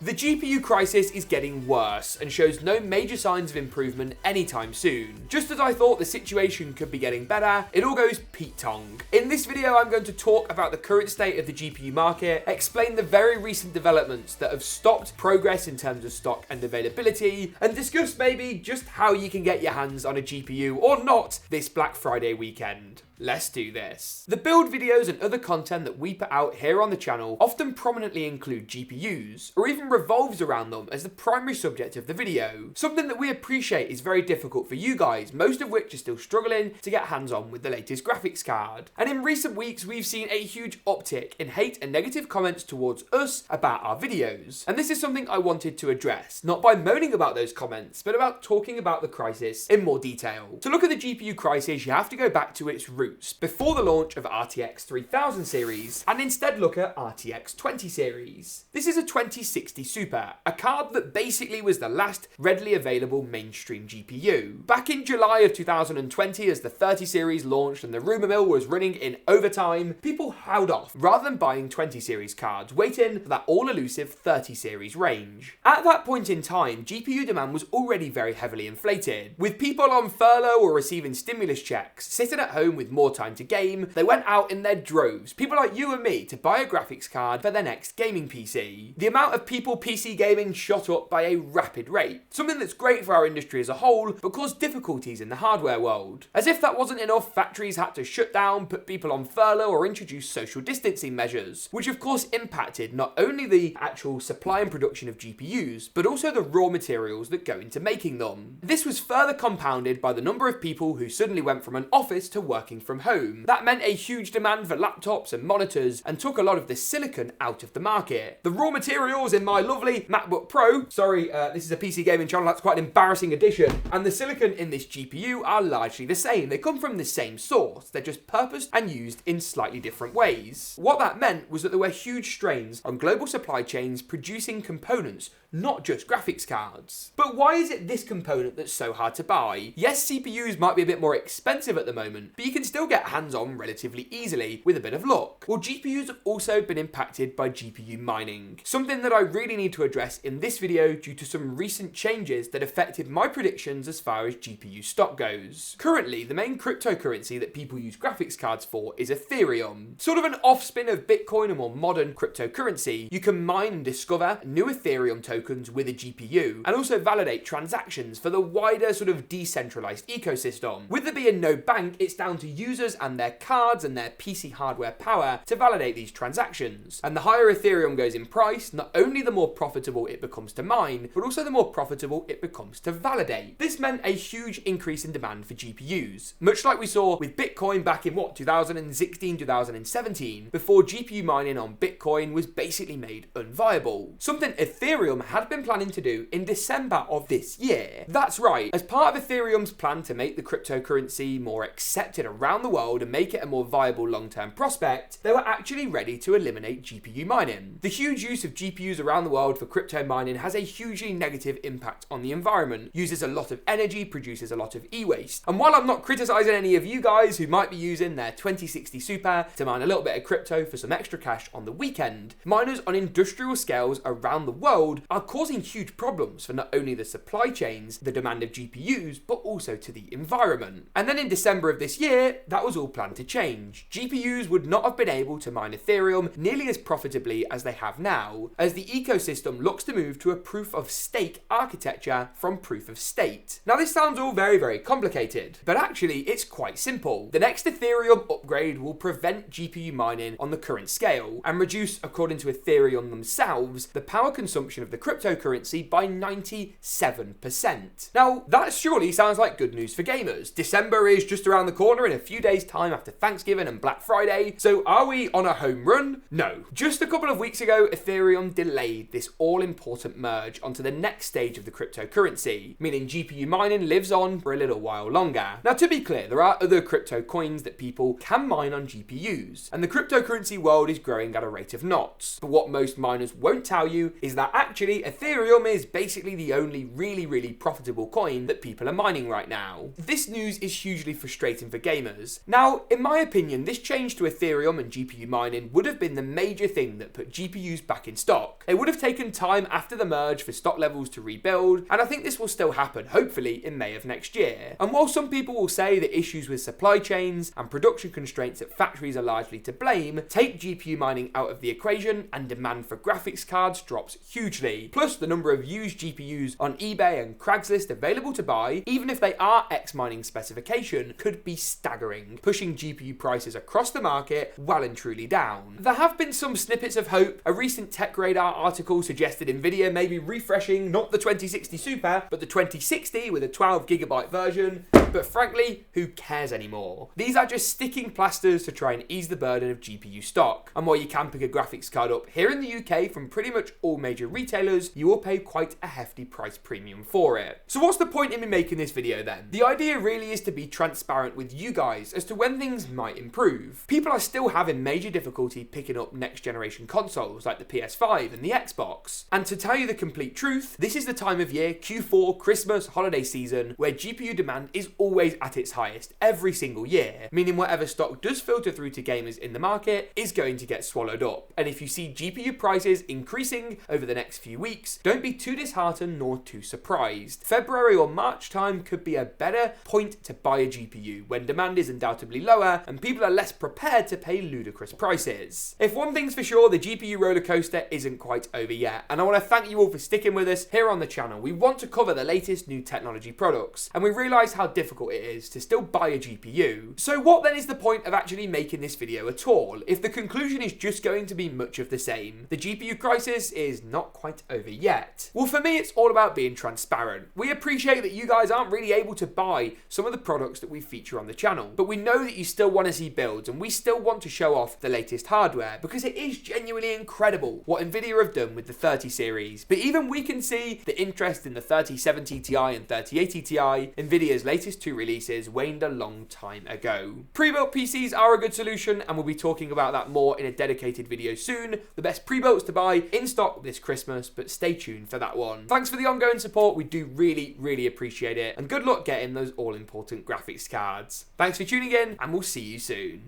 The GPU crisis is getting worse and shows no major signs of improvement anytime soon. Just as I thought the situation could be getting better, it all goes Pete-tong. In this video, I'm going to talk about the current state of the GPU market, explain the very recent developments that have stopped progress in terms of stock and availability, and discuss maybe just how you can get your hands on a GPU or not this Black Friday weekend. Let's do this. The build videos and other content that we put out here on the channel often prominently include GPUs, or even revolves around them as the primary subject of the video. Something that we appreciate is very difficult for you guys, most of which are still struggling to get hands on with the latest graphics card. And in recent weeks, we've seen a huge uptick in hate and negative comments towards us about our videos. And this is something I wanted to address, not by moaning about those comments, but about talking about the crisis in more detail. To look at the GPU crisis, you have to go back to its roots, before the launch of RTX 3000 series, and instead look at RTX 20 series. This is a 2060 Super, a card that basically was the last readily available mainstream GPU. Back in July of 2020, as the 30 series launched and the rumour mill was running in overtime, people held off rather than buying 20 series cards, waiting for that all-elusive 30 series range. At that point in time, GPU demand was already very heavily inflated. With people on furlough or receiving stimulus checks, sitting at home with more time to game, they went out in their droves, people like you and me, to buy a graphics card for their next gaming PC. The amount of people PC gaming shot up by a rapid rate, something that's great for our industry as a whole, but caused difficulties in the hardware world. As if that wasn't enough, factories had to shut down, put people on furlough, or introduce social distancing measures, which of course impacted not only the actual supply and production of GPUs, but also the raw materials that go into making them. This was further compounded by the number of people who suddenly went from an office to working from home. That meant a huge demand for laptops and monitors and took a lot of the silicon out of the market. The raw materials in my lovely MacBook Pro, this is a PC gaming channel, that's quite an embarrassing addition, and the silicon in this GPU are largely the same. They come from the same source, they're just purposed and used in slightly different ways. What that meant was that there were huge strains on global supply chains producing components, not just graphics cards. But why is it this component that's so hard to buy? Yes, CPUs might be a bit more expensive at the moment, but you can still get hands-on relatively easily with a bit of luck. Well, GPUs have also been impacted by GPU mining, something that I really need to address in this video due to some recent changes that affected my predictions as far as GPU stock goes. Currently, the main cryptocurrency that people use graphics cards for is Ethereum. Sort of an off-spin of Bitcoin, a more modern cryptocurrency. You can mine and discover new Ethereum tokens with a GPU, and also validate transactions for the wider sort of decentralized ecosystem. With there being no bank, it's down to users and their cards and their PC hardware power to validate these transactions. And the higher Ethereum goes in price, not only the more profitable it becomes to mine, but also the more profitable it becomes to validate. This meant a huge increase in demand for GPUs, much like we saw with Bitcoin back in 2016, 2017, before GPU mining on Bitcoin was basically made unviable. Something Ethereum had been planning to do in December of this year. That's right, as part of Ethereum's plan to make the cryptocurrency more accepted around the world and make it a more viable long-term prospect, they were actually ready to eliminate GPU mining. The huge use of GPUs around the world for crypto mining has a hugely negative impact on the environment, uses a lot of energy, produces a lot of e-waste. And while I'm not criticizing any of you guys who might be using their 2060 Super to mine a little bit of crypto for some extra cash on the weekend, miners on industrial scales around the world are causing huge problems for not only the supply chains, the demand of GPUs, but also to the environment. And then in December of this year, that was all planned to change. GPUs would not have been able to mine Ethereum nearly as profitably as they have now, as the ecosystem looks to move to a proof of stake architecture from proof of state. Now this sounds all very, very complicated, but actually it's quite simple. The next Ethereum upgrade will prevent GPU mining on the current scale and reduce, according to Ethereum themselves, the power consumption of the cryptocurrency by 97%. Now that surely sounds like good news for gamers. December is just around the corner in a few days time after Thanksgiving and Black Friday, so are we on a home run? No. Just a couple of weeks ago, Ethereum delayed this all-important merge onto the next stage of the cryptocurrency, meaning GPU mining lives on for a little while longer. Now to be clear, there are other crypto coins that people can mine on GPUs, and the cryptocurrency world is growing at a rate of knots. But what most miners won't tell you is that actually Ethereum is basically the only really profitable coin that people are mining right now. This news is hugely frustrating for gamers, $100. Now, in my opinion, this change to Ethereum and GPU mining would have been the major thing that put GPUs back in stock. It would have taken time after the merge for stock levels to rebuild, and I think this will still happen, hopefully in May of next year. And while some people will say that issues with supply chains and production constraints at factories are largely to blame, take GPU mining out of the equation and demand for graphics cards drops hugely. Plus, the number of used GPUs on eBay and Craigslist available to buy, even if they are X mining specification, could be staggering, pushing GPU prices across the market well and truly down. There have been some snippets of hope. A recent Tech Radar article suggested Nvidia may be refreshing not the 2060 Super, but the 2060 with a 12GB version. But frankly, who cares anymore? These are just sticking plasters to try and ease the burden of GPU stock. And while you can pick a graphics card up here in the UK from pretty much all major retailers, you will pay quite a hefty price premium for it. So what's the point in me making this video then? The idea really is to be transparent with you guys as to when things might improve. People are still having major difficulty picking up next generation consoles like the PS5 and the Xbox. And to tell you the complete truth, this is the time of year, Q4, Christmas, holiday season, where GPU demand is always at its highest every single year, meaning whatever stock does filter through to gamers in the market is going to get swallowed up. And if you see GPU prices increasing over the next few weeks, don't be too disheartened nor too surprised. February or March time could be a better point to buy a GPU when demand is undoubtedly lower and people are less prepared to pay ludicrous prices. If one thing's for sure, the GPU roller coaster isn't quite over yet, and I want to thank you all for sticking with us here on the channel. We want to cover the latest new technology products, and we realise how difficult it is to still buy a GPU. So what then is the point of actually making this video at all, if the conclusion is just going to be much of the same? The GPU crisis is not quite over yet. Well, for me, it's all about being transparent. We appreciate that you guys aren't really able to buy some of the products that we feature on the channel, but we know that you still want to see builds, and we still want to show off the latest hardware, because it is genuinely incredible what Nvidia have done with the 30 series. But even we can see the interest in the 3070 Ti and 3080 Ti, Nvidia's latest two releases, waned a long time ago. Pre-built PCs are a good solution, and we'll be talking about that more in a dedicated video soon. The best pre-builts to buy in stock this Christmas, but stay tuned for that one. Thanks for the ongoing support. We do really appreciate it, and good luck getting those all-important graphics cards. Thanks for tuning in, and we'll see you soon.